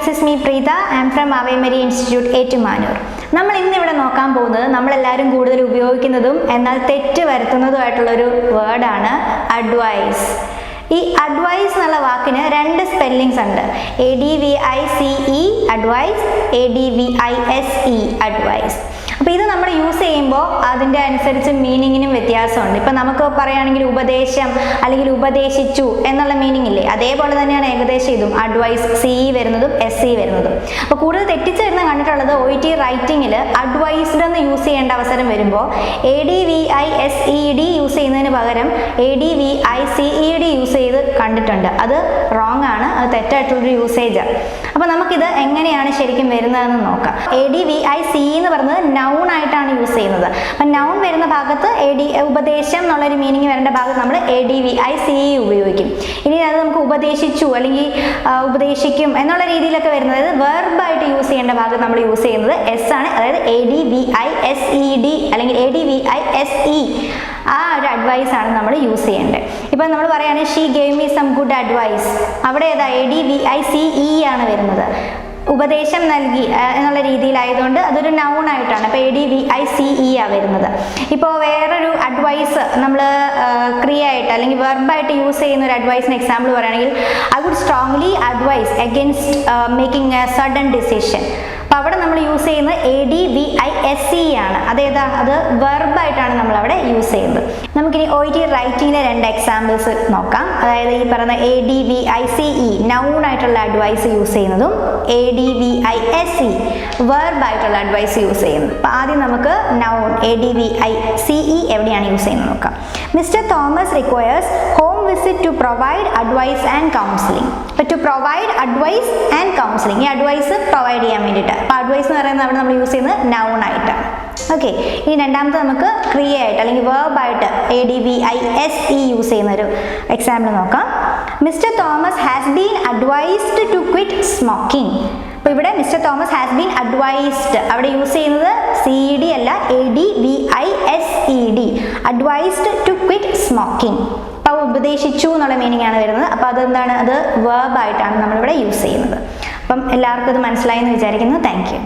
this is me Preetha. I am from Ave Maria Institute, Ettumanur. നമ്മൾ ഇന്ന് ഇവിടെ നോക്കാൻ പോകുന്നത് നമ്മളെല്ലാവരും കൂടുതൽ ഉപയോഗിക്കുന്നതും എന്നാൽ തെറ്റ് വരുത്തുന്നതുമായിട്ടുള്ള ഒരു വേർഡാണ് അഡ്വൈസ്. ഈ അഡ്വൈസ് എന്നുള്ള വാക്കിന് രണ്ട് സ്പെല്ലിങ്സ് ഉണ്ട്. ADVICE advice, ADVISE advise. അപ്പോൾ ഇത് നമ്മൾ യൂസ് ചെയ്യുമ്പോൾ അതിൻ്റെ അനുസരിച്ച് മീനിങ്ങിനും വ്യത്യാസമുണ്ട്. ഇപ്പം നമുക്ക് പറയുകയാണെങ്കിൽ ഉപദേശം അല്ലെങ്കിൽ ഉപദേശിച്ചു എന്നുള്ള മീനിങ് ഇല്ലേ, അതേപോലെ തന്നെയാണ് ഏകദേശം ഇതും അഡ്വൈസ് CE വരുന്നതും SE വരുന്നതും. അപ്പോൾ കൂടുതൽ തെറ്റിച്ച് വരുന്ന കണ്ടിട്ടുള്ളത് OET റൈറ്റിങ്ങിൽ അഡ്വൈസ്ഡ് എന്ന് യൂസ് ചെയ്യേണ്ട അവസരം വരുമ്പോൾ ADVISED യൂസ് ചെയ്യുന്നതിന് പകരം ADVICED യൂസ് ചെയ്ത് കണ്ടിട്ടുണ്ട്. അത് റോങ് ആണ്, അത് തെറ്റായിട്ടുള്ളൊരു യൂസേജാണ്. അപ്പോൾ നമുക്കിത് എങ്ങനെയാണ് ശരിക്കും വരുന്നതെന്ന് നോക്കാം. ADVICE എന്ന് പറയുന്നത് നൗൺ ആയിട്ടാണ് യൂസ് ചെയ്യുന്നത്. അപ്പം നൗൺ വരുന്ന ഭാഗത്ത് ഉപദേശം എന്നുള്ളൊരു മീനിങ് വരേണ്ട ഭാഗത്ത് നമ്മൾ ADVICE ഉപയോഗിക്കും. ഇനി അത് നമുക്ക് ഉപദേശിച്ചു അല്ലെങ്കിൽ ഉപദേശിക്കും എന്നുള്ള രീതിയിലൊക്കെ വരുന്നത് വെർബായിട്ട് യൂസ് ചെയ്യേണ്ട ഭാഗത്ത് നമ്മൾ യൂസ് ചെയ്യുന്നത് S ആണ്. അതായത് ADVISED അല്ലെങ്കിൽ ADVISE ആ ഒരു അഡ്വൈസ് ആണ് നമ്മൾ യൂസ് ചെയ്യേണ്ടത്. ഇപ്പം നമ്മൾ പറയുകയാണെങ്കിൽ she gave me some good advice, അവിടെ ഏതാ ADVICE ആണ് വരുന്നത്. ഉപദേശം നൽകി എന്നുള്ള രീതിയിലായതുകൊണ്ട് അതൊരു നൗൺ ആയിട്ടാണ്. അപ്പോൾ ADVICE ആ വരുന്നത്. ഇപ്പോൾ വേറൊരു അഡ്വൈസ് നമ്മൾ ക്രിയയായിട്ട് അല്ലെങ്കിൽ വെർബായിട്ട് യൂസ് ചെയ്യുന്ന ഒരു അഡ്വൈസിന് എക്സാമ്പിൾ പറയുകയാണെങ്കിൽ I would strongly advise against making a sudden decision. അപ്പോൾ അവിടെ നമ്മൾ യൂസ് ചെയ്യുന്നത് ADVISE ആണ്. അതേതാ, അത് വെർബായിട്ടാണ് നമ്മൾ അവിടെ യൂസ് ചെയ്യുന്നത്. നമുക്കിനി OET റൈറ്റിങ്ങിലെ രണ്ട് എക്സാമ്പിൾസ് നോക്കാം. അതായത് ഈ പറയുന്ന ADVICE നൗൺ ആയിട്ടുള്ള അഡ്വൈസ് യൂസ് ചെയ്യുന്നതും ADVISE വെർബായിട്ടുള്ള അഡ്വൈസ് യൂസ് ചെയ്യുന്നത്. അപ്പോൾ ആദ്യം നമുക്ക് നൗൺ ADVICE എവിടെയാണ് യൂസ് ചെയ്യുന്നത് നോക്കാം. Mister Thomas requires home visit to provide advice and counselling. അപ്പോൾ to provide advice and counselling, ഈ അഡ്വൈസ് പ്രൊവൈഡ് ചെയ്യാൻ വേണ്ടിയിട്ട്. അപ്പോൾ അഡ്വൈസ് എന്ന് പറയുന്നത് അവിടെ നമ്മൾ യൂസ് ചെയ്യുന്നത് നൗൺ ആയിട്ടാണ്. ഓക്കെ, ഇനി രണ്ടാമത്തെ നമുക്ക് ക്രിയയായിട്ട് അല്ലെങ്കിൽ വെർബായിട്ട് ADVISE യൂസ് ചെയ്യുന്ന ഒരു എക്സാമ്പിൾ നോക്കാം. Mister Thomas has been advised to quit smoking. അപ്പോൾ ഇവിടെ mister Thomas has been advised, അവിടെ യൂസ് ചെയ്യുന്നത് CED അല്ല ADVISED, advised to quit smoking. അപ്പോൾ ഉപദേശിച്ചു എന്നുള്ള മീനിങ് ആണ് വരുന്നത്. അപ്പോൾ അതെന്താണ്, അത് വെർബായിട്ടാണ് നമ്മളിവിടെ യൂസ് ചെയ്യുന്നത്. അപ്പം എല്ലാവർക്കും ഇത് മനസ്സിലായെന്ന് വിചാരിക്കുന്നു. Thank you.